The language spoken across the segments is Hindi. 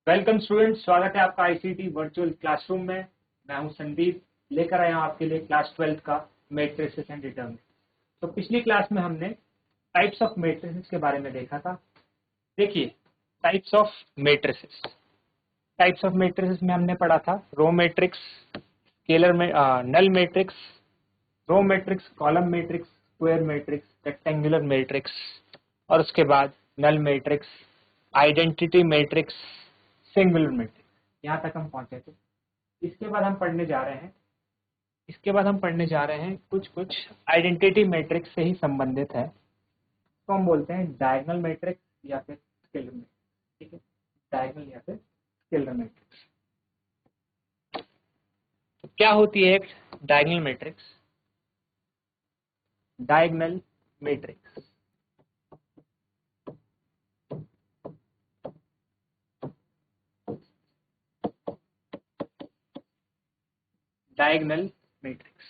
वेलकम स्टूडेंट्स, स्वागत है आपका आईसीटी वर्चुअल क्लासरूम में। मैं हूं संदीप, लेकर आया हूं आपके लिए क्लास 12 का मैट्रिसेस एंड डिटरमिनेंट। तो पिछली क्लास में हमने टाइप्स ऑफ मैट्रिसेस के बारे में देखा था। देखिए, टाइप्स ऑफ मैट्रिसेस में हमने पढ़ा था रो मैट्रिक्स, स्केलर में null matrix, row matrix, column matrix, square matrix, rectangular matrix और उसके बाद null matrix, identity matrix, singular matrix. यहाँ तक हम पहुंचे थे। इसके बाद हम पढ़ने जा रहे हैं कुछ आइडेंटिटी मैट्रिक्स से ही संबंधित है, तो हम बोलते हैं डायगोनल मैट्रिक्स या फिर स्केलर मैट्रिक्स। ठीक है, डायगोनल या फिर स्केलर मैट्रिक्स। तो क्या होती है एक diagonal matrix? Diagonal matrix diagonal matrix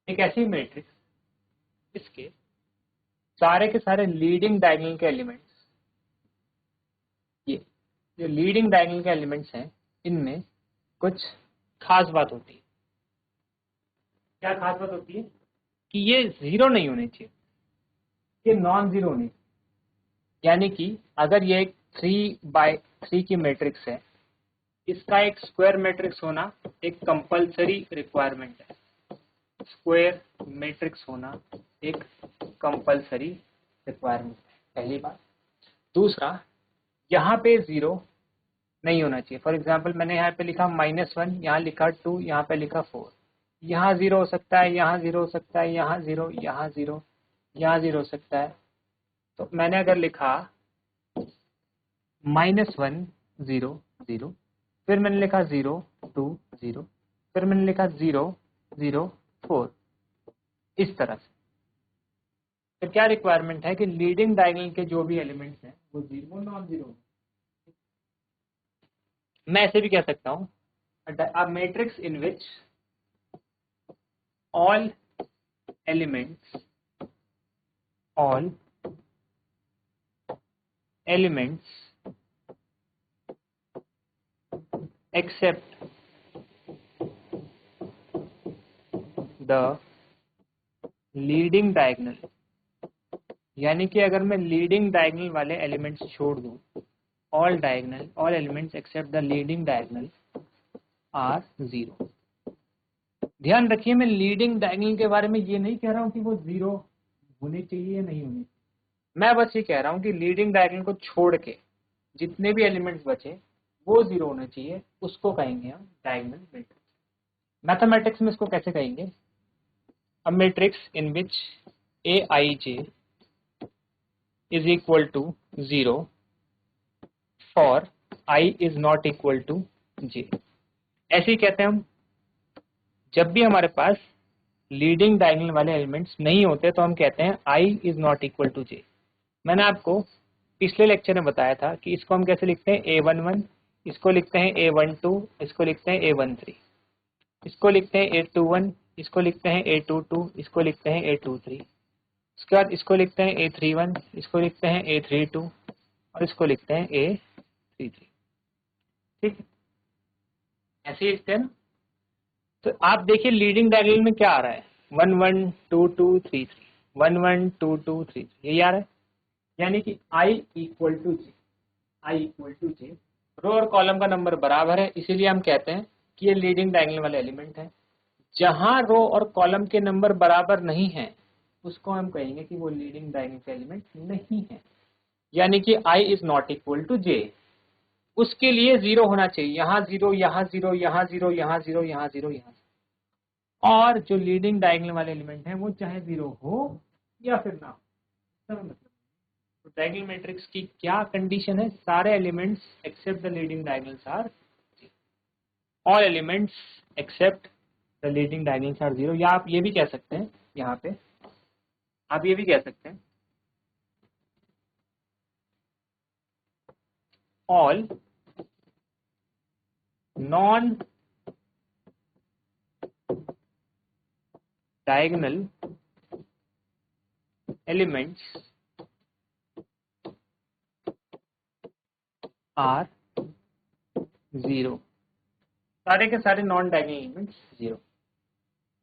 एक ऐसी मैट्रिक्स इसके सारे के सारे लीडिंग डायगोनल के एलिमेंट्स, ये जो लीडिंग डायगोनल के एलिमेंट्स हैं, इनमें कुछ खास बात होती है। क्या खास बात होती है? कि ये जीरो नहीं होने चाहिए, ये नॉन जीरो होने चाहिए। यानी कि अगर ये एक 3x3 की मैट्रिक्स है, इसका एक स्क्वायर मैट्रिक्स होना एक कंपलसरी रिक्वायरमेंट है। स्क्वायर मैट्रिक्स होना एक कंपलसरी रिक्वायरमेंट है, पहली बात। दूसरा, यहाँ पे जीरो नहीं होना चाहिए। फॉर एग्जाम्पल, मैंने यहाँ पे लिखा -1, यहाँ लिखा 2, यहाँ पे लिखा 4। यहाँ जीरो हो सकता है, यहाँ जीरो हो सकता है, यहाँ जीरो, यहाँ जीरो, यहाँ जीरो हो सकता है। तो मैंने अगर लिखा -1 0 0, फिर मैंने लिखा 0 2 0, फिर मैंने लिखा 0 0 4, इस तरह से। तो क्या रिक्वायरमेंट है कि लीडिंग डायगोनल के जो भी एलिमेंट्स हैं वो जीरो, नॉन जीरो। मैं ऐसे भी कह सकता हूँ, a matrix in which all elements except the leading diagonal, यानी कि अगर मैं लीडिंग डायगोनल वाले एलिमेंट्स छोड़ दूं, all elements except the leading diagonal are zero. ध्यान रखिए, मैं लीडिंग डायगोनल के बारे में ये नहीं कह रहा हूं कि वो जीरो होने चाहिए या नहीं होने चाहिए। मैं बस ये कह रहा हूं कि लीडिंग डायगोनल को छोड़ के जितने भी एलिमेंट्स बचे वो जीरो होना चाहिए, उसको कहेंगे हम डायगोनल मैट्रिक्स। मैथमेटिक्स में इसको कैसे कहेंगे? A matrix in which aij is equal to 0 for I is not equal to j। ऐसे ही कहते हैं हम जब भी हमारे पास लीडिंग डायगोनल वाले एलिमेंट्स नहीं होते, तो हम कहते हैं I is not equal to j। मैंने आपको पिछले लेक्चर में बताया था कि इसको हम कैसे लिखते हैं, a11, इसको लिखते हैं a12, इसको लिखते हैं a13, इसको लिखते हैं a21, इसको लिखते हैं a22, इसको लिखते हैं a23, उसके बाद इसको लिखते हैं a31, इसको लिखते हैं a32 और इसको लिखते हैं a33। ठीक है, ऐसे ही लिखते हैं ना। तो आप देखिए लीडिंग डायगोनल में क्या आ रहा है, 1 1 2 2 3 3, 1 1 2 2 3 3, यही आ रहा है। यानी कि I इक्वल टू जे, रो और कॉलम का नंबर बराबर है, इसीलिए हम कहते हैं कि ये लीडिंग डायगोनल वाले एलिमेंट है। जहां रो और कॉलम के नंबर बराबर नहीं है, उसको हम कहेंगे कि वो लीडिंग डायगोनल के एलिमेंट नहीं है। यानी कि I is not equal to J, उसके लिए जीरो होना चाहिए। यहाँ जीरो, यहाँ जीरो, यहाँ जीरो, यहाँ जीरो, यहाँ जीरो, यहाँ। और जो लीडिंग डायगोनल वाले एलिमेंट हैं वो चाहे जीरो हो या फिर ना हो, सब मतलब। तो डायगोनल मैट्रिक्स की क्या कंडीशन है? सारे elements except the leading diagonals are, all elements except the leading diagonals are zero. या आप ये भी कह सकते हैं, यहाँ पे आप ये भी कह सकते हैं, all non diagonal elements are zero, सारे के सारे नॉन डायगोनल एलिमेंट्स जीरो।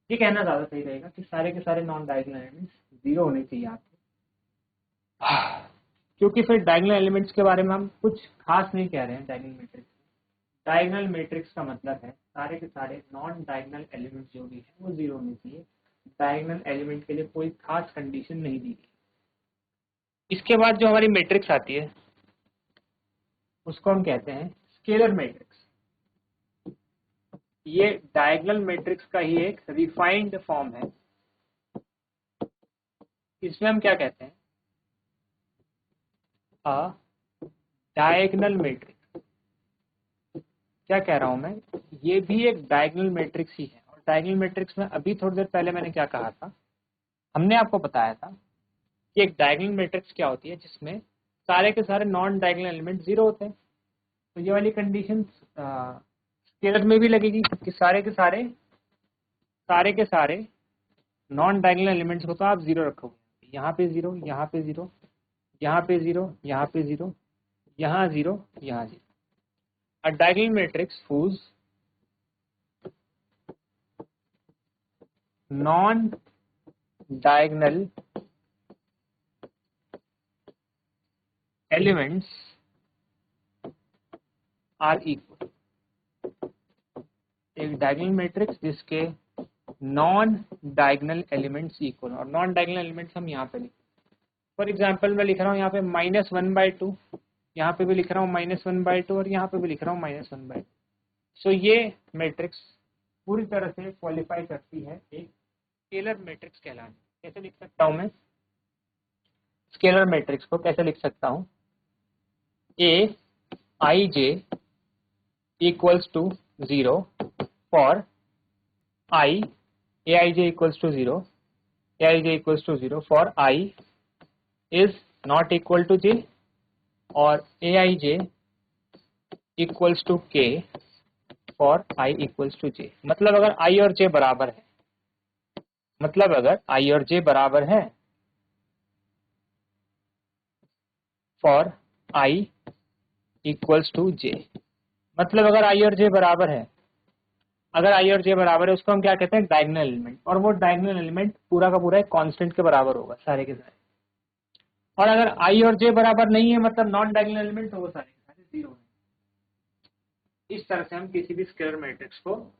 ये कहना ज्यादा सही रहेगा कि सारे के सारे नॉन डायगोनल एलिमेंट्स जीरो होने चाहिए आपके, क्योंकि फिर डायगोनल एलिमेंट्स के बारे में हम कुछ खास नहीं कह रहे हैं। डायगोनल मैट्रिक्स, डायगोनल मैट्रिक्स का मतलब है सारे के सारे नॉन डायगोनल एलिमेंट्स जो भी है वो जीरो होने चाहिए। डायगोनल एलिमेंट के लिए कोई खास कंडीशन नहीं दी गई। इसके बाद जो हमारी मैट्रिक्स आती है उसको हम कहते हैं स्केलर मैट्रिक्स। ये डायगोनल मैट्रिक्स का ही एक रिफाइंड फॉर्म है। इसमें हम क्या कहते हैं, अ डायगोनल मैट्रिक्स। क्या कह रहा हूं मैं, ये भी एक डायगोनल मैट्रिक्स ही है। और डायगोनल मैट्रिक्स में अभी थोड़ी देर पहले मैंने क्या कहा था, हमने आपको बताया था कि एक डायगोनल मैट्रिक्स क्या होती है जिसमें सारे के सारे नॉन डायगोनल एलिमेंट जीरो होते हैं। तो ये वाली कंडीशन स्केलर में भी लगेगी कि सारे के सारे नॉन डायगोनल एलिमेंट्स को तो आप जीरो रखोगे। यहाँ पे जीरो, यहाँ पे जीरो, यहाँ पे जीरो, यहाँ पे जीरो, यहाँ जीरो, यहाँ zero. A diagonal matrix whose non-diagonal elements are equal। एक डायगोनल मैट्रिक्स जिसके नॉन डायगोनल एलिमेंट्स इक्वल, और नॉन डायगोनल एलिमेंट्स हम यहाँ पे लिख, फॉर एग्जांपल मैं लिख रहा हूँ यहाँ पे -1/2, यहाँ पे भी लिख रहा हूँ -1/2, और यहाँ पे भी लिख रहा हूँ -1/2। सो ये मैट्रिक्स पूरी तरह से क्वालिफाई करती है एक स्केलर मैट्रिक्स कहलाने। कैसे लिख सकता हूँ मैं स्केलर मैट्रिक्स को, कैसे लिख सकता हूँ, ए आई जे equals to 0 for I, aij equals to 0, aij equals to 0 for I is not equal to j, और aij equals to k for I equals to j। मतलब अगर I और j बराबर है, मतलब अगर I और j बराबर है for I equals to j, मतलब अगर I और j बराबर है, अगर आई और जे बराबर है उसको हम क्या कहते हैं, डायगोनल एलिमेंट। और वो डायगोनल एलिमेंट पूरा का पूरा एक कांस्टेंट के बराबर होगा सारे के सारे। और अगर आई और जे बराबर नहीं है, मतलब नॉन डायगोनल एलिमेंट, तो वो सारे के सारे जीरो है। इस तरह से हम किसी भी स्केलर मैट्रिक्स को,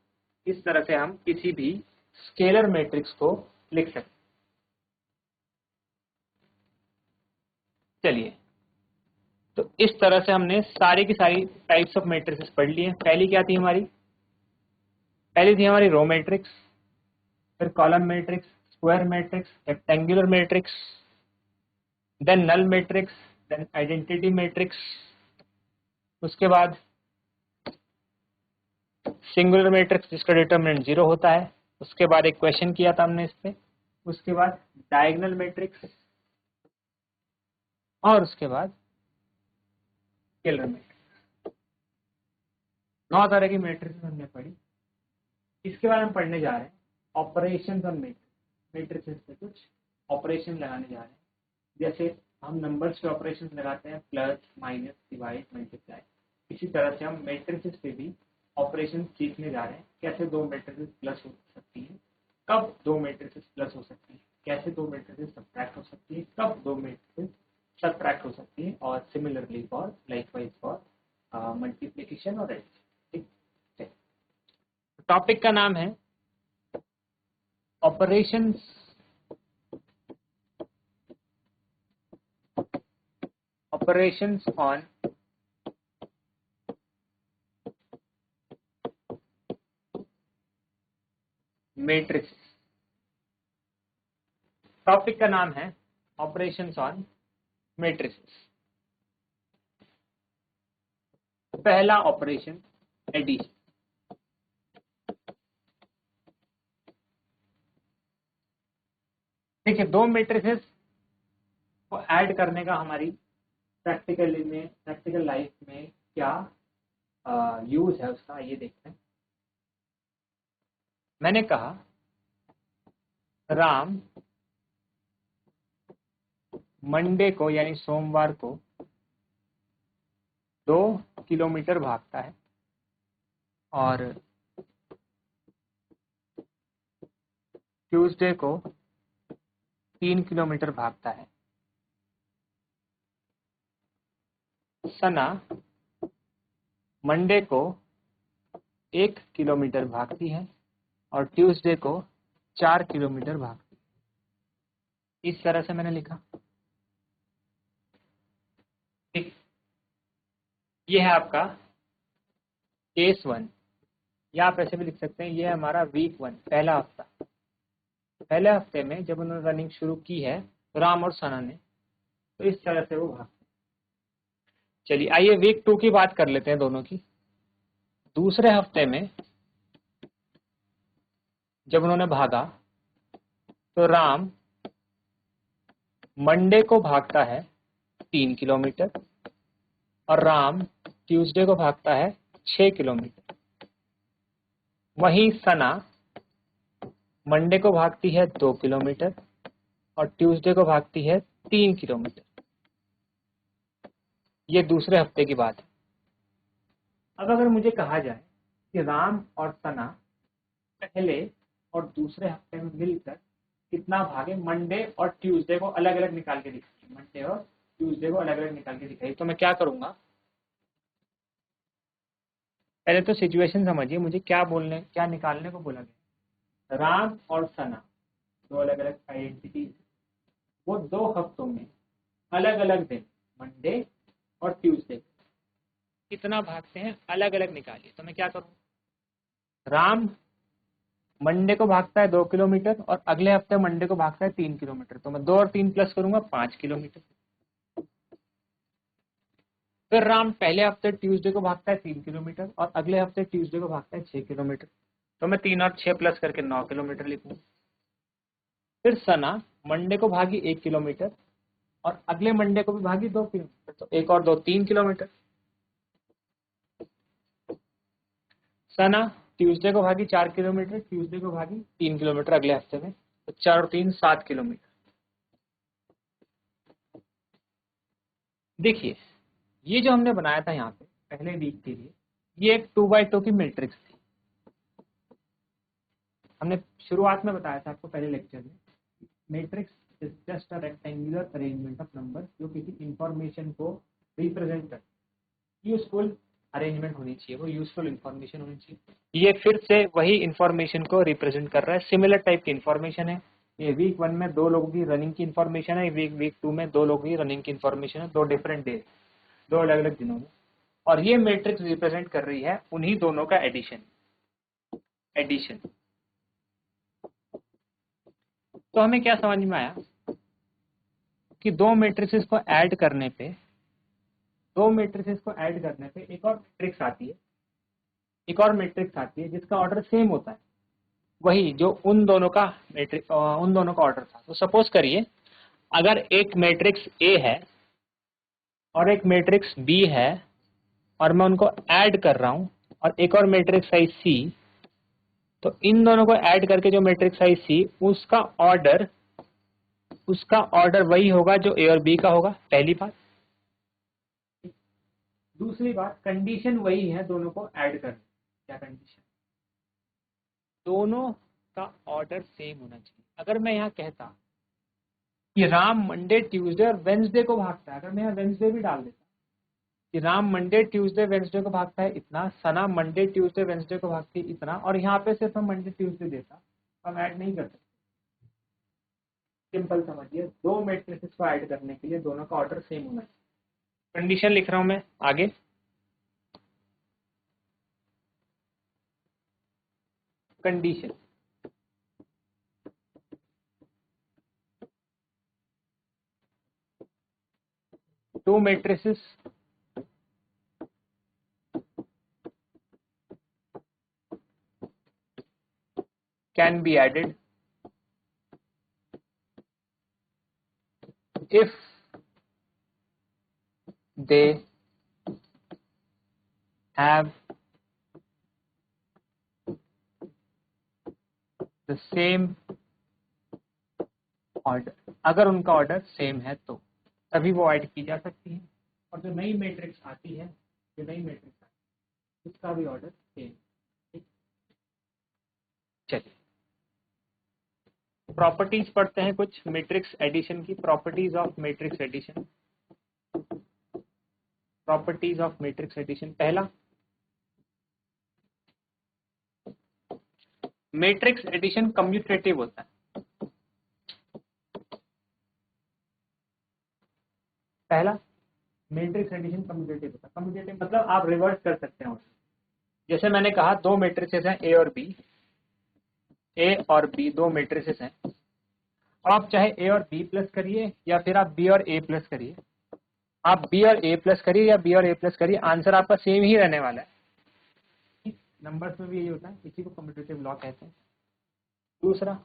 इस तरह से हम किसी भी स्केलर मैट्रिक्स को लिख सकते हैं। चलिए, तो इस तरह से हमने सारी की सारी टाइप्स ऑफ मैट्रिक्स पढ़ ली है। पहली क्या थी हमारी, पहली थी हमारी रो मैट्रिक्स, फिर column matrix, square matrix, rectangular matrix, then null matrix, then identity matrix, उसके बाद सिंगुलर मैट्रिक्स जिसका डिटरमिनेंट जीरो होता है, उसके बाद एक क्वेश्चन किया था हमने इस पे, उसके बाद डायगोनल मैट्रिक्स, और उसके बाद स्केलर मैट्रिक्स। 9 तरह की मैट्रिक्स हमने पढ़ी। इसके बाद हम पढ़ने जा रहे हैं ऑपरेशन ऑन मैट्रिक्स। मैट्रिक्स पे कुछ ऑपरेशन लगाने जा रहे हैं, जैसे हम नंबर्स के ऑपरेशन लगाते हैं, प्लस, माइनस, डिवाइड, मल्टीप्लाई। इसी तरह से हम मैट्रिक्स पे भी ऑपरेशन सीखने जा रहे हैं। कैसे दो मैट्रिक्स प्लस हो सकती है, कब दो मैट्रिक्स प्लस हो सकती है, कैसे दो मैट्रिक्स सब्ट्रैक्ट हो सकती है, कब दो मैट्रिक्स सब्ट्रैक्ट हो सकती है, और similarly for likewise for multiplication और एडिशन। ठीक, टॉपिक का नाम है ऑपरेशंस ऑन मैट्रिक्स। टॉपिक का नाम है ऑपरेशंस ऑन मैट्रिक्स। पहला ऑपरेशन एडिशन। देखिए, दो मैट्रिसेस को ऐड करने का हमारी प्रैक्टिकल लाइफ में क्या यूज है उसका, ये देखते हैं। मैंने कहा राम मंडे को यानी सोमवार को 2 किलोमीटर भागता है और ट्यूसडे को 3 किलोमीटर भागता है। सना मंडे को 1 किलोमीटर भागती है और ट्यूसडे को 4 किलोमीटर भागती है। इस तरह से मैंने लिखा। ठीक, ये है आपका केस 1, या आप ऐसे भी लिख सकते हैं ये है हमारा वीक 1, पहला हफ्ता। पहले हफ्ते में जब उन्होंने रनिंग शुरू की है राम और सना ने, तो इस तरह से वो भागते। चलिए आइए वीक 2 की बात कर लेते हैं दोनों की। दूसरे हफ्ते में जब उन्होंने भागा तो राम मंडे को भागता है 3 किलोमीटर और राम ट्यूसडे को भागता है 6 किलोमीटर। वहीं सना मंडे को भागती है 2 किलोमीटर और ट्यूसडे को भागती है 3 किलोमीटर। ये दूसरे हफ्ते की बात है। अब अगर मुझे कहा जाए कि राम और सना पहले और दूसरे हफ्ते में मिलकर कितना भागे, मंडे और ट्यूसडे को अलग अलग निकाल के दिखाइए, मंडे और ट्यूसडे को अलग अलग निकाल के दिखाइए, तो मैं क्या करूंगा, पहले तो सिचुएशन समझिए, मुझे क्या निकालने को बोला गया। राम और सना दो अलग अलग आइडेंटिटी, वो 2 हफ्तों में अलग अलग दिन मंडे और ट्यूसडे कितना भागते हैं अलग अलग निकालिए। तो मैं क्या करूँ, राम मंडे को भागता है 2 किलोमीटर और अगले हफ्ते मंडे को भागता है 3 किलोमीटर, तो मैं 2 और 3 प्लस करूंगा 5 किलोमीटर। फिर राम पहले हफ्ते ट्यूसडे को भागता है 3 किलोमीटर और अगले हफ्ते ट्यूसडे को भागता है 6 किलोमीटर, तो मैं 3 और 6 प्लस करके 9 किलोमीटर लिखूंगा। फिर सना मंडे को भागी 1 किलोमीटर और अगले मंडे को भी भागी 2 किलोमीटर, तो 1 और 2 3 किलोमीटर। सना ट्यूसडे को भागी 4 किलोमीटर, ट्यूसडे को भागी 3 किलोमीटर अगले हफ्ते में, तो 4 और 3 7 किलोमीटर। देखिए ये जो हमने बनाया था यहाँ पे पहले वीक के लिए, ये एक 2x2 की मैट्रिक्स थी। हमने शुरुआत में बताया था आपको पहले लेक्चर में, matrix is just a rectangular arrangement of number जो किसी इंफॉर्मेशन को रिप्रेजेंट करती है। यूजफुल अरेंजमेंट होनी चाहिए, वो यूजफुल इंफॉर्मेशन होनी चाहिए। ये फिर से वही इंफॉर्मेशन को रिप्रेजेंट कर रहा है, सिमिलर टाइप की इंफॉर्मेशन है। ये वीक 1 में 2 लोगों की रनिंग की इंफॉर्मेशन है, वीक 2 में 2 लोगों की रनिंग की इंफॉर्मेशन है, 2 डिफरेंट डे, 2 अलग अलग दिनों में। और ये मैट्रिक्स रिप्रेजेंट कर रही है उन्हीं दोनों का एडिशन। तो हमें क्या समझ में आया कि दो मैट्रिक्स को ऐड करने पे एक और मैट्रिक्स आती है जिसका ऑर्डर सेम होता है, वही जो उन दोनों का ऑर्डर था। तो सपोज करिए अगर एक मैट्रिक्स ए है और एक मैट्रिक्स बी है और मैं उनको ऐड कर रहा हूं और एक और मैट्रिक्स आई सी, तो इन दोनों को ऐड करके जो मैट्रिक्स आई सी उसका ऑर्डर वही होगा जो ए और बी का होगा, पहली बात। दूसरी बात, कंडीशन वही है दोनों को ऐड करने। क्या कंडीशन? दोनों का ऑर्डर सेम होना चाहिए। अगर मैं यहाँ कहता कि राम मंडे ट्यूसडे और वेंसडे को भागता है, अगर मैं यहाँ वेंसडे भी डाल देता कि राम मंडे ट्यूसडे वेंसडे को भागता है इतना, सना मंडे ट्यूसडे वेंसडे को भागती है इतना, और यहाँ पे सिर्फ हम मंडे ट्यूसडे देता, हम ऐड नहीं कर सकते। सिंपल समझिए, दो मैट्रिसेस को ऐड करने के लिए दोनों का ऑर्डर सेम होना चाहिए। कंडीशन लिख रहा हूं मैं आगे। Condition, two matrices can be added if they have the same order. अगर उनका ऑर्डर सेम है तो तभी वो ऐड की जा सकती है। और जो नई मैट्रिक्स आती है जो नई मैट्रिक्स है उसका भी ऑर्डर सेम। ठीक, चलिए प्रॉपर्टीज पढ़ते हैं कुछ मैट्रिक्स एडिशन की। Properties of matrix addition, properties of matrix addition. पहला, मैट्रिक्स एडिशन कम्यूटेटिव होता है। पहला, मैट्रिक्स एडिशन कम्यूटेटिव होता है। कम्यूटेटिव मतलब आप रिवर्स कर सकते हो। जैसे मैंने कहा दो मैट्रिसेस हैं ए और बी, ए और बी दो मैट्रिसेस हैं। आप चाहे ए और बी प्लस करिए या फिर आप बी और ए प्लस करिए, आप बी और ए प्लस करिए या बी और ए प्लस करिए, आंसर आपका सेम ही रहने वाला है। नंबर्स में भी यही होता है, इसी को कम्यूटेटिव लॉ कहते हैं। दूसरा,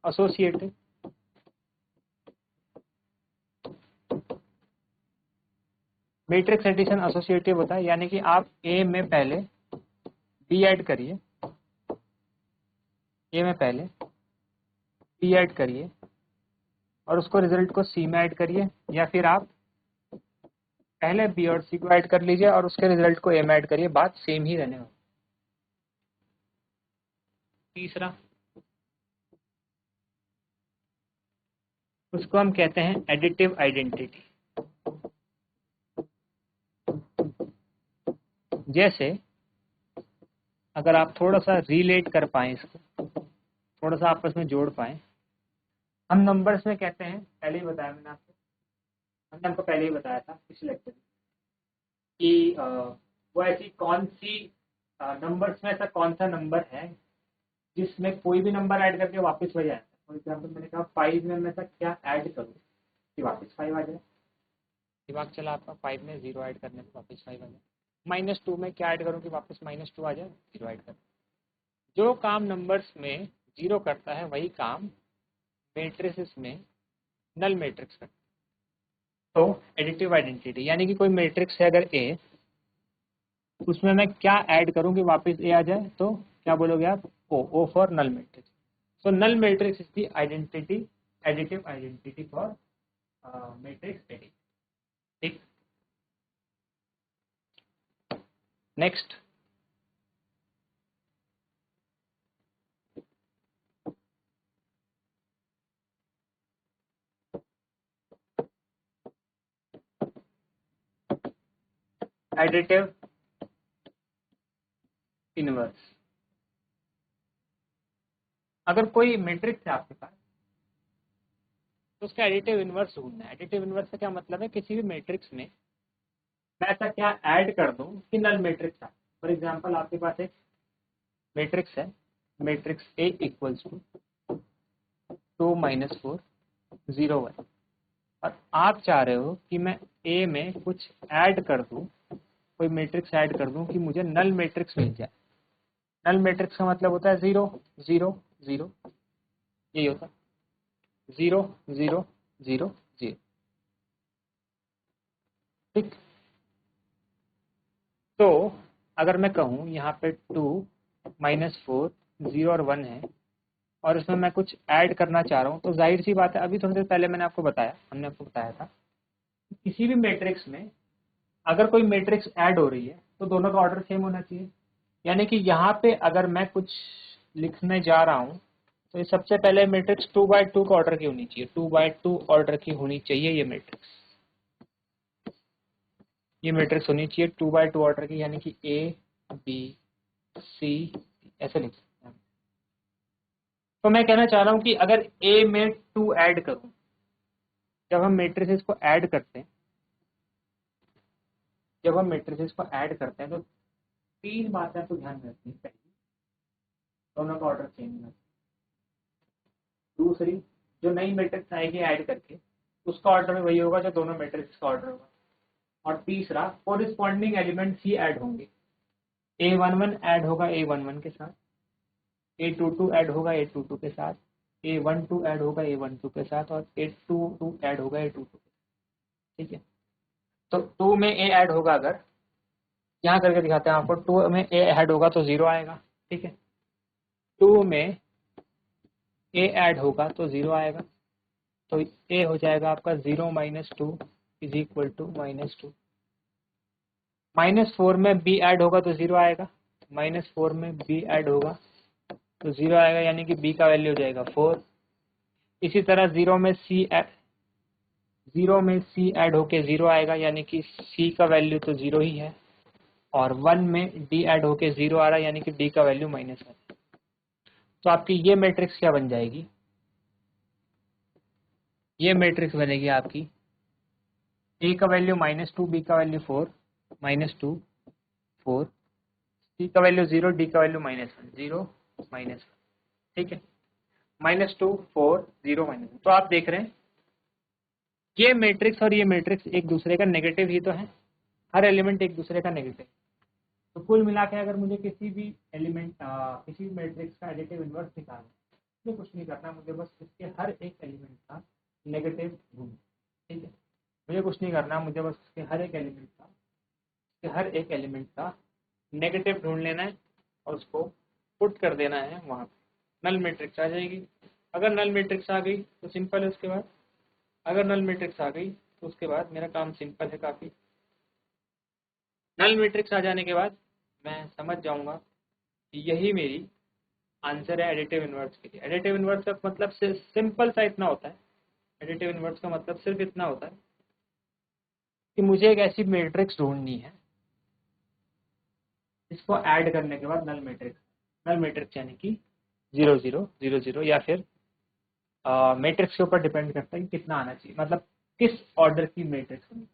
एसोसिएटिव। मैट्रिक्स एडिशन एसोसिएटिव होता है, यानी कि आप ए में पहले बी ऐड करिए, ए में पहले बी ऐड करिए और उसको रिजल्ट को सी में ऐड करिए, या फिर आप पहले बी और सी को ऐड कर लीजिए और उसके रिजल्ट को ए में ऐड करिए, बात सेम ही रहने वाली। तीसरा, उसको हम कहते हैं एडिटिव आइडेंटिटी। जैसे अगर आप थोड़ा सा रिलेट कर पाए, इसको थोड़ा सा आपस में जोड़ पाए, हम नंबर्स में कहते हैं, पहले ही बताया मैंने आपको, हमने आपको पहले ही बताया था पिछले लेक्चर में कि वो ऐसी कौन सी नंबर्स में ऐसा कौन सा नंबर है जिसमें कोई भी नंबर ऐड करके वापस वही आता है। फॉर एग्जाम्पल मैंने कहा 5 में मैं क्या ऐड करूँ कि वापस 5 आ जाए। दिमाग चला आपका, 5 में 0 ऐड करने पर वापस 5 आ जाए। -2 में क्या ऐड करूँ कि वापस -2 आ जाए, 0 ऐड कर। जो काम नंबर्स में 0 करता है वही काम मैट्रिसेस में नल मैट्रिक्स करता है। तो एडिटिव आइडेंटिटी यानी कि कोई मैट्रिक्स है अगर ए, उसमें मैं क्या ऐड करूं कि वापस ए आ जाए, तो क्या बोलोगे आप, O for null matrix. So null matrix is the identity, additive identity for matrix addition. ठीक, नेक्स्ट, एडिटिव इनवर्स। अगर कोई मैट्रिक्स है आपके पास तो उसका एडिटिव इनवर्स ढूंढना है। एडिटिव इनवर्स का क्या मतलब है, किसी भी मैट्रिक्स में मैं ऐसा क्या ऐड कर दूं कि नल मैट्रिक्स आए। फॉर एग्जांपल आपके पास एक मैट्रिक्स है, मैट्रिक्स ए इक्वल्स टू 2 - 4 0 1, और आप चाह रहे हो कि मैं ए में कुछ ऐड कर दूं, कोई मैट्रिक्स ऐड कर दूं कि मुझे नल मैट्रिक्स मिल जाए। नल मैट्रिक्स का मतलब होता है 0 0 0, यही होता है 0 0 0 0। ठीक, तो अगर मैं कहूँ यहाँ पे 2 - 4 0 और 1 है और इसमें मैं कुछ ऐड करना चाह रहा हूँ, तो जाहिर सी बात है, अभी थोड़ी देर पहले हमने आपको बताया था किसी भी मैट्रिक्स में अगर कोई मैट्रिक्स ऐड हो रही है तो दोनों का ऑर्डर सेम होना चाहिए। यानी कि यहाँ पे अगर मैं कुछ लिखने जा रहा हूँ तो ये सबसे पहले मैट्रिक्स 2/2 का ऑर्डर की होनी चाहिए, 2/2 ऑर्डर की होनी चाहिए ये मैट्रिक्स, ये मैट्रिक्स होनी चाहिए 2/2 ऑर्डर की, यानी कि ए बी सी ऐसे लिख सकते हैं। तो मैं कहना चाह रहा हूँ कि अगर ए में 2 ऐड करूँ, जब हम मैट्रिसेस को ऐड करते हैं, जब हम मैट्रिसेस को ऐड करते हैं तो 3 बातें आपको ध्यान में रखनी है। पहली, दोनों का ऑर्डर सेम होना चाहिए। दूसरी, जो नई मैट्रिक्स आएगी ऐड करके उसका ऑर्डर में वही होगा जो दोनों मैट्रिक्स का ऑर्डर होगा। और तीसरा, कोरिस्पॉन्डिंग एलिमेंट्स ही ऐड होंगे। A11 ऐड होगा A11 के साथ, A22 ऐड होगा A22 के साथ, A12 ऐड होगा A12 के साथ और A22 ऐड होगा A22 के साथ। ठीक है, तो 2 में A ऐड होगा, अगर यहाँ करके दिखाते हैं आपको, 2 में A ऐड होगा तो 0 आएगा। ठीक है, 2 में A ऐड होगा तो 0 आएगा, तो A हो जाएगा आपका 0 - 2 इज इक्वल टू -2। -4 में b ऐड होगा तो 0 आएगा, -4 में b ऐड होगा तो 0 आएगा, यानी कि b का वैल्यू हो जाएगा 4। इसी तरह 0 में c ऐड होके 0 आएगा, यानी कि c का वैल्यू तो 0 ही है। और 1 में d ऐड होके 0 आ रहा है, यानी कि d का वैल्यू -1। तो आपकी ये मैट्रिक्स क्या बन जाएगी, ये मैट्रिक्स बनेगी आपकी a का वैल्यू -2, b का वैल्यू 4, -2 4, c का वैल्यू 0, d का वैल्यू -1 0 -1। ठीक है, -2 4 0 -1। तो आप देख रहे हैं ये मैट्रिक्स और ये मैट्रिक्स एक दूसरे का नेगेटिव ही तो है, हर एलिमेंट एक दूसरे का नेगेटिव। तो कुल मिला के अगर मुझे किसी भी एलिमेंट किसी भी मैट्रिक्स का एडिटिव इनवर्स निकालना है, मुझे कुछ नहीं करना, मुझे बस इसके हर एक एलिमेंट का नेगेटिव ढूंढना। ठीक है, मुझे कुछ नहीं करना, मुझे बस इसके हर एक एलिमेंट का नेगेटिव ढूंढ लेना है और उसको पुट कर देना है वहाँ पे, नल मैट्रिक्स आ जाएगी। अगर नल मैट्रिक्स आ गई तो सिंपल है, उसके बाद अगर नल मैट्रिक्स आ गई तो उसके बाद मेरा काम सिंपल है काफ़ी। नल मैट्रिक्स आ जाने के बाद मैं समझ जाऊंगा कि यही मेरी आंसर है एडिटिव इनवर्स के लिए। एडिटिव इनवर्स का मतलब सिर्फ सिंपल सा इतना होता है, एडिटिव इनवर्स का मतलब सिर्फ इतना होता है कि मुझे एक ऐसी मैट्रिक्स ढूंढनी है इसको ऐड करने के बाद नल मैट्रिक्स यानी कि 0 0 0 0, या फिर मैट्रिक्स के ऊपर डिपेंड करता है कि कितना आना चाहिए, मतलब किस ऑर्डर की मैट्रिक्स होनी।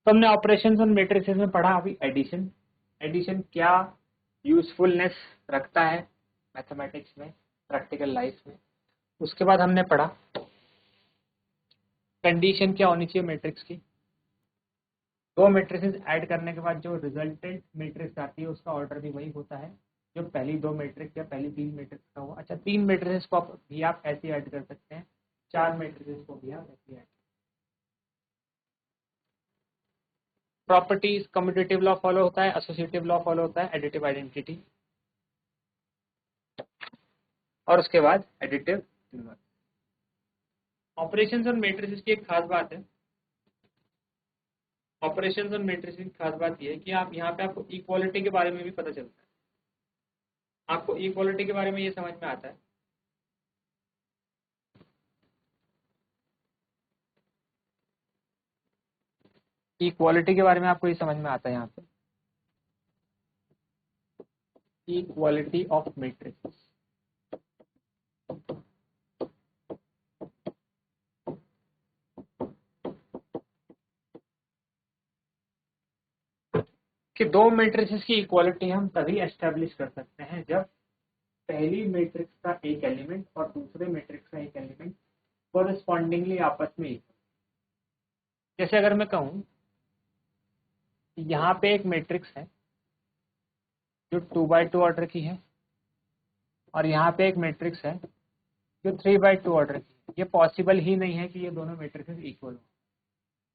तो हमने ऑपरेशंस और मैट्रिसेस में पढ़ा अभी एडिशन। एडिशन क्या यूजफुलनेस रखता है मैथमेटिक्स में, प्रैक्टिकल लाइफ में। उसके बाद हमने पढ़ा कंडीशन क्या होनी चाहिए मैट्रिक्स की। दो मैट्रिसेस ऐड करने के बाद जो रिजल्टेंट मैट्रिक्स आती है उसका ऑर्डर भी वही होता है जो पहली दो मैट्रिक्स या पहली तीन मैट्रिक्स का हुआ। अच्छा, तीन मैट्रिसेस को भी आप ऐसे ऐड कर सकते हैं, चार मैट्रिसेस को भी आप ऐसे add. Properties commutative law follow होता है, एसोसिएटिव लॉ फॉलो होता है, एडिटिव आइडेंटिटी, और उसके बाद एडिटिव इनवर्स। ऑपरेशंस और मैट्रिसेस की एक खास बात है, ऑपरेशंस और मैट्रिसेस की खास बात यह है कि आप यहाँ पे आपको इक्वालिटी के बारे में भी पता चलता है। आपको इक्वालिटी के बारे में ये समझ में आता है इक्वालिटी के बारे में आपको ये समझ में आता है यहाँ पे इक्वालिटी ऑफ मैट्रिक्स। कि दो मैट्रिसेस की इक्वालिटी हम तभी एस्टेब्लिश कर सकते हैं जब पहली मैट्रिक्स का एक एलिमेंट और दूसरे मैट्रिक्स का एक एलिमेंट कोरस्पॉन्डिंगली आपस में इक्वल। जैसे अगर मैं कहूं यहाँ पे एक मैट्रिक्स है जो 2x2 ऑर्डर की है और यहाँ पे एक मैट्रिक्स है जो 3x2 ऑर्डर की है, ये पॉसिबल ही नहीं है कि ये दोनों मैट्रिक्स इक्वल हो।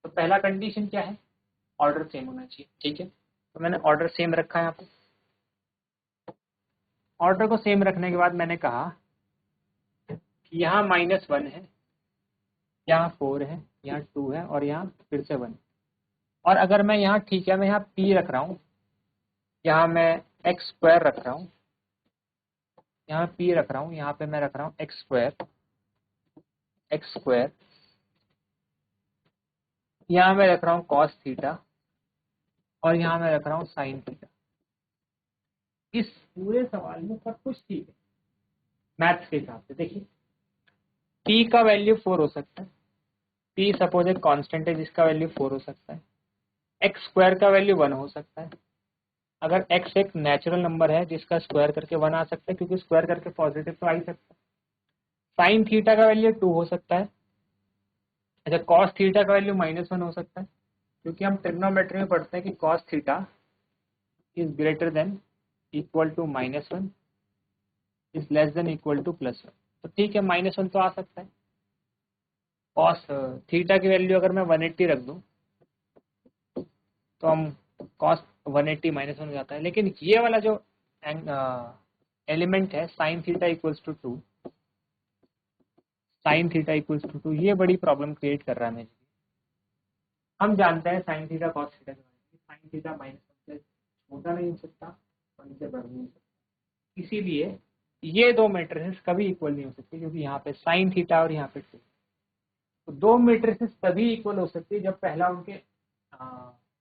तो पहला कंडीशन क्या है, ऑर्डर सेम होना चाहिए। ठीक है, तो मैंने ऑर्डर सेम रखा है यहाँ पे। ऑर्डर को सेम रखने के बाद मैंने कहा कि यहाँ -1 है, यहाँ 4 है, यहाँ 2 है और यहाँ फिर से 1। और अगर मैं यहाँ, ठीक है, मैं यहाँ p रख रहा हूँ, यहाँ मैं x² रख रहा हूँ, यहाँ p रख रहा हूँ, यहाँ पे मैं रख रहा हूँ x², यहाँ मैं रख रहा हूँ cos थीटा और यहाँ मैं रख रहा हूँ sin थीटा। इस पूरे सवाल में सब कुछ ठीक है मैथ्स के हिसाब से। देखिए p का वैल्यू 4 हो सकता है, p सपोज एक कांस्टेंट है जिसका वैल्यू 4 हो सकता है, x² का वैल्यू 1 हो सकता है। अगर x एक नेचुरल नंबर है जिसका स्क्वायर करके 1 आ सकता है, क्योंकि स्क्वायर करके पॉजिटिव तो आ ही सकता है। साइन थीटा का वैल्यू 2 हो सकता है। अच्छा, कॉस थीटा का वैल्यू -1 हो सकता है, क्योंकि हम ट्रिग्नोमेट्री में पढ़ते हैं कि cos theta is greater than equal to -1 is less than equal to +1। तो ठीक है, -1 तो आ सकता है। कॉस थीटा की वैल्यू अगर मैं 180 रख दूं तो हम कॉस 180 -1 हो जाता है। लेकिन ये वाला जो एलिमेंट है sine theta equals to 2, sine theta equals to 2, ये बड़ी प्रॉब्लम क्रिएट कर रहा है मेरे। हम जानते हैं साइन थीटा कॉस थीटा के बारे में, साइन थीटा माइनस वन से छोटा नहीं हो सकता, वन से बड़ा नहीं हो सकता, इसीलिए ये दो मैट्रिसेस कभी इक्वल नहीं हो सकती, क्योंकि यहाँ पे साइन थीटा और यहाँ पे टू, तो दो मैट्रिसेस तभी इक्वल हो सकती है जब पहला उनके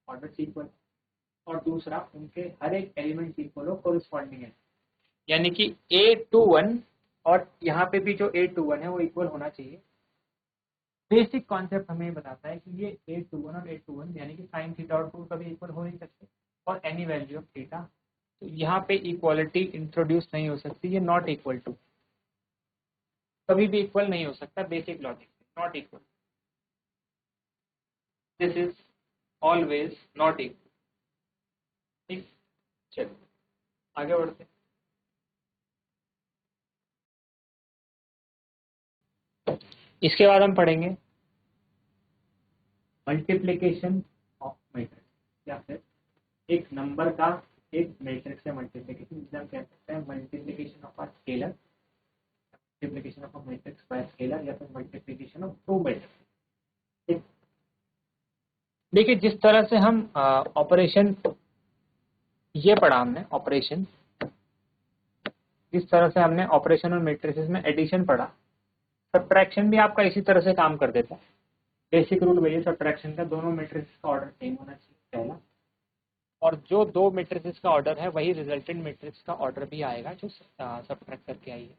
ऑर्डर इक्वल और दूसरा उनके हर एक एलिमेंट इक्वल हो कोरिस्पॉन्डिंग है, यानी कि A21 और यहाँ पे भी जो A21 है वो इक्वल होना चाहिए। बेसिक कॉन्सेप्ट हमें बताता है कि ये A21 और A21 यानी कि साइन थीटा और टू कभी इक्वल हो नहीं सकते और एनी वैल्यू ऑफ थीटा, तो यहाँ पे इक्वालिटी इंट्रोड्यूस नहीं हो सकती, ये नॉट इक्वल टू कभी भी इक्वल नहीं हो सकता, basic logic not equal, this is always not equal. ठीक, चलो आगे बढ़ते हैं। इसके बाद हम पढ़ेंगे मल्टीप्लिकेशन ऑफ मैट्रिक्स, या फिर एक नंबर का एक मैट्रिक्स से मल्टीप्लिकेशन, जिसे हम कह सकते हैं multiplication of a scalar, multiplication of a matrix bye scalar, या फिर मल्टीप्लिकेशन ऑफ टू मैट्रिक्स। देखिए जिस तरह से हम ऑपरेशन ये पढ़ा हमने ऑपरेशन, जिस तरह से हमने ऑपरेशन और मैट्रिसेस में एडिशन पढ़ा, सब्ट्रैक्शन भी आपका इसी तरह से काम कर देता है। बेसिक रूल वही है सब्ट्रैक्शन का, दोनों मैट्रिक्स का ऑर्डर सेम होना चाहिए पहला, और जो दो मैट्रिक्स का ऑर्डर है वही रिजल्टेंट मैट्रिक्स का ऑर्डर भी आएगा जो सब्ट्रैक्ट करके आई है।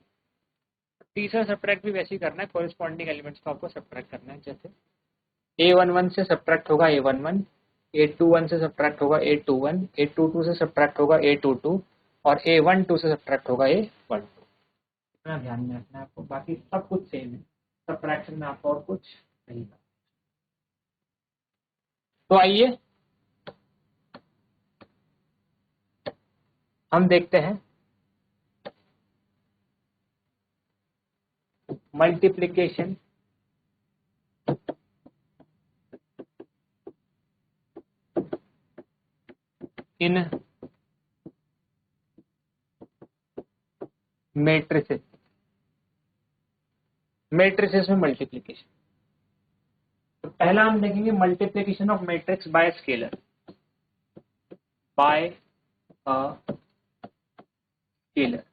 तीसरा सब्ट्रैक्ट भी वैसे ही करना है, कोरिस्पॉन्डिंग एलिमेंट्स को आपको सब्ट्रैक्ट करना है, जैसे A11 से सब्ट्रैक्ट होगा A11, A21 से सब्ट्रैक्ट होगा A21, A22 से सब्ट्रैक्ट होगा A22 और A12 से सब्ट्रैक्ट होगा A12। इतना ध्यान में रखना है आपको, बाकी सब कुछ सेम है, सब्ट्रैक्शन में आपको और कुछ नहीं था। तो आइए हम देखते हैं मल्टीप्लिकेशन इन मैट्रिसेस, मैट्रिसेस में मल्टीप्लिकेशन। तो पहला हम देखेंगे multiplication of matrix bye scalar, bye scalar.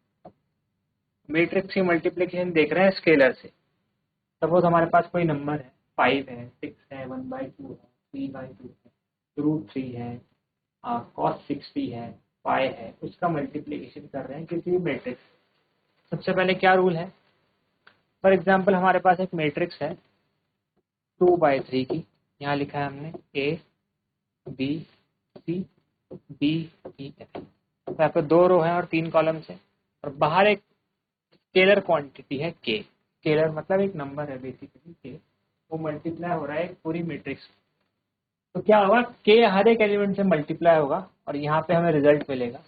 Matrix की मल्टीप्लिकेशन देख रहे हैं स्केलर से। सपोज हमारे पास कोई नंबर है, 5 है, 6 है, 1/2 है, 3/2 है, √3 है, cos 60 है, पाई है, उसका मल्टीप्लिकेशन कर रहे हैं किसी भी मैट्रिक्स। सबसे पहले क्या रूल है, फॉर एग्जांपल हमारे पास एक मैट्रिक्स है 2/3 की, यहाँ लिखा है हमने A B C D E F, तो यहाँ पे 2 रो है और 3 कॉलम्स है, और बाहर एक स्केलर क्वांटिटी है K। स्केलर मतलब एक नंबर है बेसिकली K, वो मल्टीप्लाई हो रहा है एक पूरी मैट्रिक्स। तो क्या होगा, K हर एक एलिमेंट से मल्टीप्लाई होगा और यहाँ पे हमें रिजल्ट मिलेगा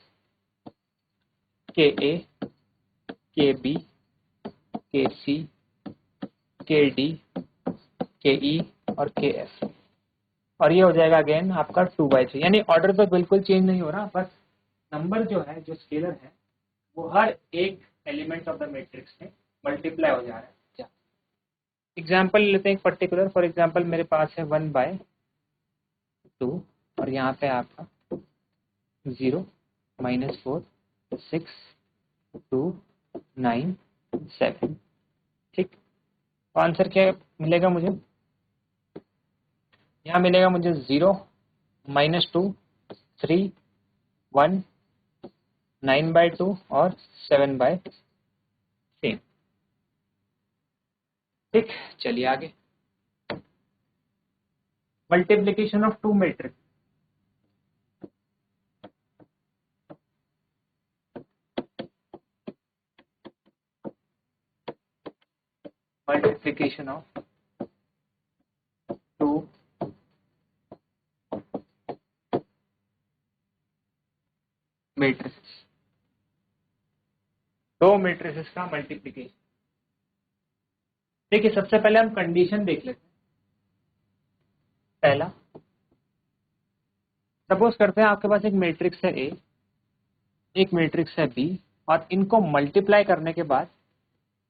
KA, KB, KC, KD, KE और KF, और ये हो जाएगा अगेन आपका 2/3। यानी ऑर्डर तो बिल्कुल चेंज नहीं हो रहा, बस नंबर जो है, जो स्केलर है, वो हर एक एलिमेंट ऑफ द मैट्रिक्स में मल्टीप्लाई हो जा रहा है। क्या एग्जाम्पल लेते हैं एक पर्टिकुलर, फॉर एग्जाम्पल मेरे पास है 1/2 और यहाँ पे आपका 0, -4, 6, 2, 9, 7। ठीक, तो आंसर क्या मिलेगा मुझे, यहाँ मिलेगा मुझे 0, -2, 3, 1, 9/2 और 7/3। ठीक, चलिए आगे, multiplication of two matrix. Multiplication of two matrices, दो मैट्रिसेस का मल्टीप्लिकेशन। देखिए सबसे पहले हम कंडीशन देख लेते हैं। पहला, सपोज करते हैं आपके पास एक मैट्रिक्स है A, एक मैट्रिक्स है B, और इनको मल्टीप्लाई करने के बाद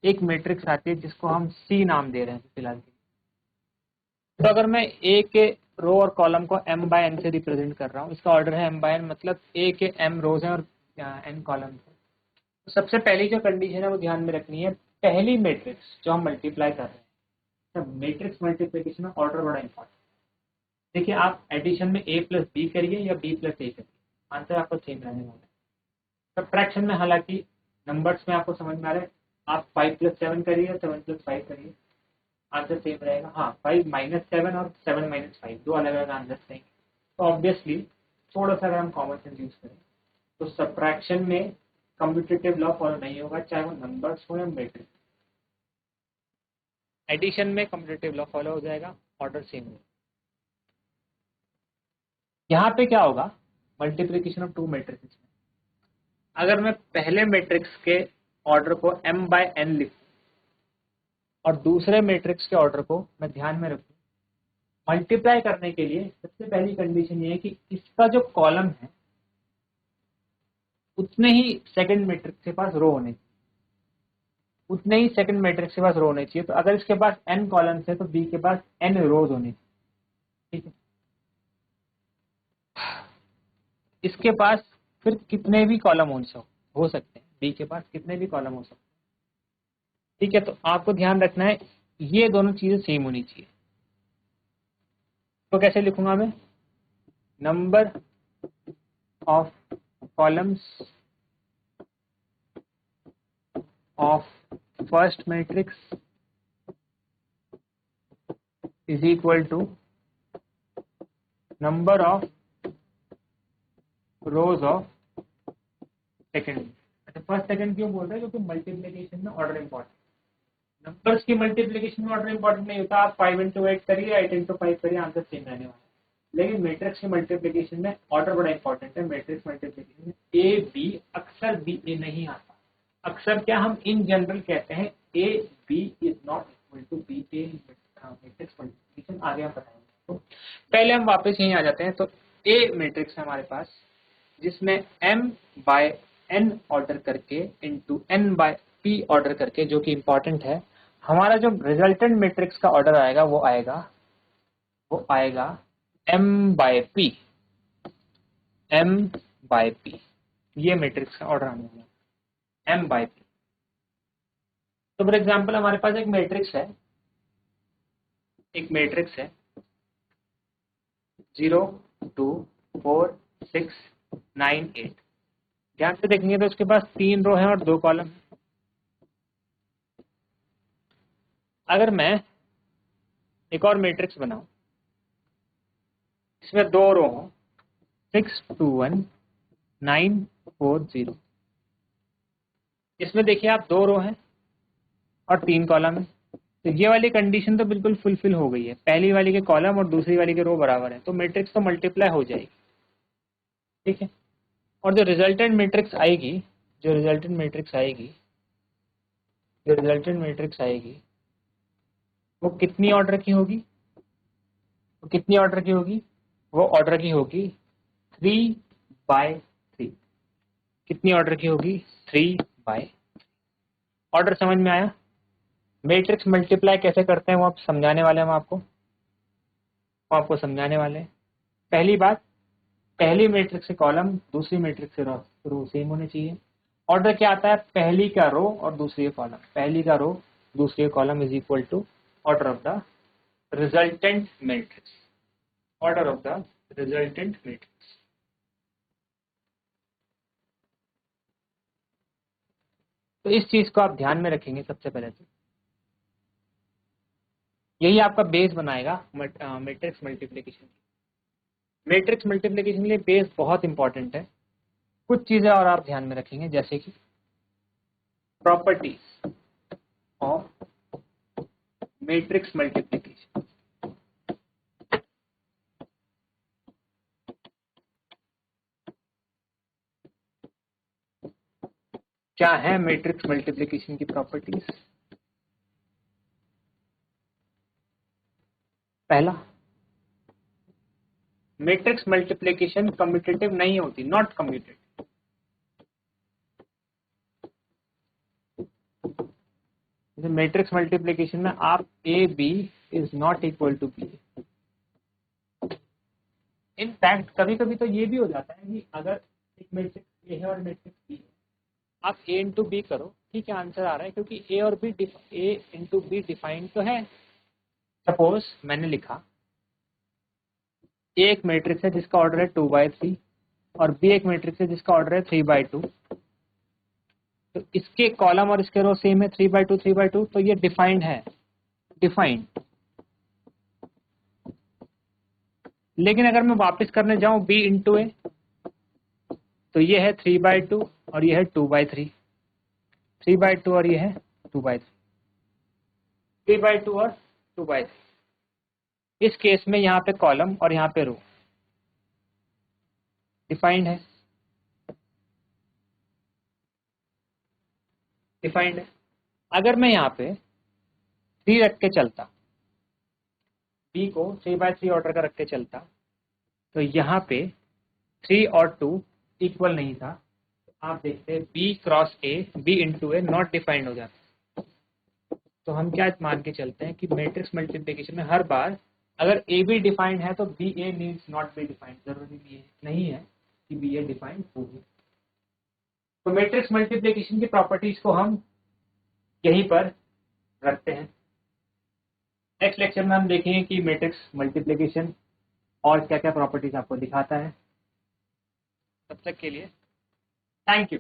एक मैट्रिक्स आती है जिसको हम C नाम दे रहे हैं फिलहाल के। तो अगर मैं ए के रो और कॉलम को m बाय n से रिप्रेजेंट कर रहा हूँ, इसका ऑर्डर है m बाय n, मतलब ए के m रोज हैं और n कॉलम है। तो सबसे पहली जो कंडीशन है वो ध्यान में रखनी है, पहली मैट्रिक्स जो हम मल्टीप्लाई कर रहे हैं, तो मैट्रिक्स मल्टीप्लिकेशन में ऑर्डर बड़ा इंपॉर्टेंट। देखिए आप एडिशन में a प्लस बी करिए या b प्लस ए करिए, आंसर आपको सेम रहने वाला है। सब्ट्रैक्शन में हालांकि नंबर्स में आपको समझ में आ रहा है, आप 5 प्लस 7 करिए या 7 प्लस 5 करिए, आंसर सेम रहेगा। हाँ, 5 माइनस 7 और 7 माइनस 5 दो अलग अलग आंसर देंगे, तो ऑब्वियसली थोड़ा सा अगर हम कॉमन सेंस यूज करें तो सब्ट्रैक्शन में कम्यूटेटिव लॉ फॉलो नहीं होगा, चाहे वो नंबर्स हो या मैट्रिक्स। एडिशन में कम्यूटेटिव लॉ फॉलो हो जाएगा, ऑर्डर सेम होगा। यहाँ पे क्या होगा, मल्टीप्लीकेशन ऑफ टू मैट्रिक्स में अगर मैं पहले मैट्रिक्स के ऑर्डर को m बाय n लिखूं और दूसरे मैट्रिक्स के ऑर्डर को मैं ध्यान में रखूं, मल्टीप्लाई करने के लिए सबसे पहली कंडीशन ये है कि इसका जो कॉलम है उतने ही सेकंड मैट्रिक्स के पास रो होने चाहिए, उतने ही सेकंड मैट्रिक्स के पास रो होने चाहिए। तो अगर इसके पास n कॉलम्स है तो b के पास n रोज होने चाहिए, ठीक है। इसके पास फिर कितने भी कॉलम हो सकते हैं, b के पास कितने भी कॉलम हो सकते हैं, ठीक है। तो आपको ध्यान रखना है ये दोनों चीजें सेम होनी चाहिए। तो कैसे लिखूंगा मैं, number of columns of first matrix is equal to number of rows of second. अच्छा, फर्स्ट सेकंड क्यों बोल रहे हैं, क्योंकि मल्टीप्लिकेशन में ऑर्डर इंपॉर्टेंट, नंबर्स की मल्टीप्लिकेशन में ऑर्डर इंपॉर्टेंट नहीं होता। आप 5 इंटू 8 करिए, 8 इंटू 5 करिए, आंसर सेम रहने वाला है। लेकिन मैट्रिक्स की मल्टीप्लिकेशन में ऑर्डर बड़ा इंपॉर्टेंट है। मैट्रिक्स मल्टीप्लिकेशन में ए बी अक्सर बी ए नहीं आता, अक्सर क्या हम इन जनरल कहते हैं A B is not equal to B A. Matrix multiplication आगे हम बताएंगे। तो पहले हम वापस यहीं आ जाते हैं। तो ए मैट्रिक्स है हमारे पास जिसमें m बाय n ऑर्डर करके into n by p order करके, जो कि इंपॉर्टेंट है, हमारा जो रिजल्टेंट मैट्रिक्स का ऑर्डर आएगा वो आएगा m by p, m by p। ये मैट्रिक्स का ऑर्डर आने वाला m बाय p। तो फॉर एग्जांपल हमारे पास एक मैट्रिक्स है 0 2 4 6 9 8। ध्यान से देखेंगे तो उसके पास 3 रो हैं और 2 कॉलम है। अगर मैं एक और मैट्रिक्स बनाऊं, इसमें 2 रो हो 6 2 1 9 4 0, इसमें देखिए आप 2 रो हैं और 3 कॉलम है, तो ये वाली कंडीशन तो बिल्कुल फुलफिल हो गई है। पहली वाली के कॉलम और दूसरी वाली के रो बराबर है, तो मैट्रिक्स तो मल्टीप्लाई हो जाएगी, ठीक है। और जो रिजल्टेंट मैट्रिक्स आएगी जो रिजल्टेंट मैट्रिक्स आएगी वो कितनी ऑर्डर की होगी, वो ऑर्डर की होगी 3/3। कितनी ऑर्डर की होगी, 3/3। ऑर्डर समझ में आया। मैट्रिक्स मल्टीप्लाई कैसे करते हैं वो आप समझाने वाले हैं, आपको समझाने वाले हैं। पहली बात, पहली मैट्रिक्स से कॉलम दूसरी मैट्रिक्स से रो सेम होने चाहिए। ऑर्डर क्या आता है, पहली का रो और दूसरी कॉलम, पहली का रो दूसरी column is equal to order of the resultant matrix, order of the resultant matrix. तो इस चीज को आप ध्यान में रखेंगे सबसे पहले। तो यही आपका बेस बनाएगा मैट्रिक्स मल्टीप्लिकेशन। मैट्रिक्स मल्टीप्लिकेशन के लिए बेस बहुत इंपॉर्टेंट है। कुछ चीजें और आप ध्यान में रखेंगे, जैसे कि प्रॉपर्टीज ऑफ मैट्रिक्स मल्टीप्लिकेशन। क्या है मैट्रिक्स मल्टीप्लिकेशन की प्रॉपर्टीज। पहला, मैट्रिक्स मल्टीप्लिकेशन कम्यूटेटिव नहीं होती, नॉट कम्यूटेटिव। मैट्रिक्स मल्टीप्लिकेशन में आप A B is not equal to B, in fact कभी कभी तो ये भी हो जाता है कि अगर एक मैट्रिक्स ए है और मैट्रिक्स बी है, आप ए इंटू बी करो, ठीक है, आंसर आ रहा है, क्योंकि ए और B A into B defined तो है। सपोज मैंने लिखा ए एक मैट्रिक्स है जिसका ऑर्डर है 2/3 और बी एक मैट्रिक्स है जिसका ऑर्डर है 3/2, तो इसके कॉलम और इसके रो सेम है 3/2 3/2, तो ये डिफाइंड है, डिफाइंड। लेकिन अगर मैं वापस करने जाऊं बी इंटू ए, तो ये है 3/2 और ये है 2/3, 3/2 और ये है 2/3, 3/2 और 2/3। इस केस में यहाँ पे कॉलम और यहाँ पे रो डिफाइंड है, डिफाइंड है। अगर मैं यहाँ पे 3 रख के चलता, बी को 3/3 ऑर्डर का रख के चलता, तो यहाँ पे 3 और 2 इक्वल नहीं था, तो आप देखते B cross A, B into A not defined हो जाता। तो हम क्या मान के चलते हैं कि मैट्रिक्स मल्टीप्लिकेशन में हर बार अगर ए बी डिफाइंड है तो B A needs not be defined, जरूरी भी नहीं है कि बी ए डिफाइंड होगी। तो मैट्रिक्स मल्टीप्लिकेशन की प्रॉपर्टीज को हम यहीं पर रखते हैं। नेक्स्ट लेक्चर में हम देखेंगे कि मैट्रिक्स मल्टीप्लिकेशन और क्या क्या प्रॉपर्टीज आपको दिखाता है। तब तक के लिए थैंक यू।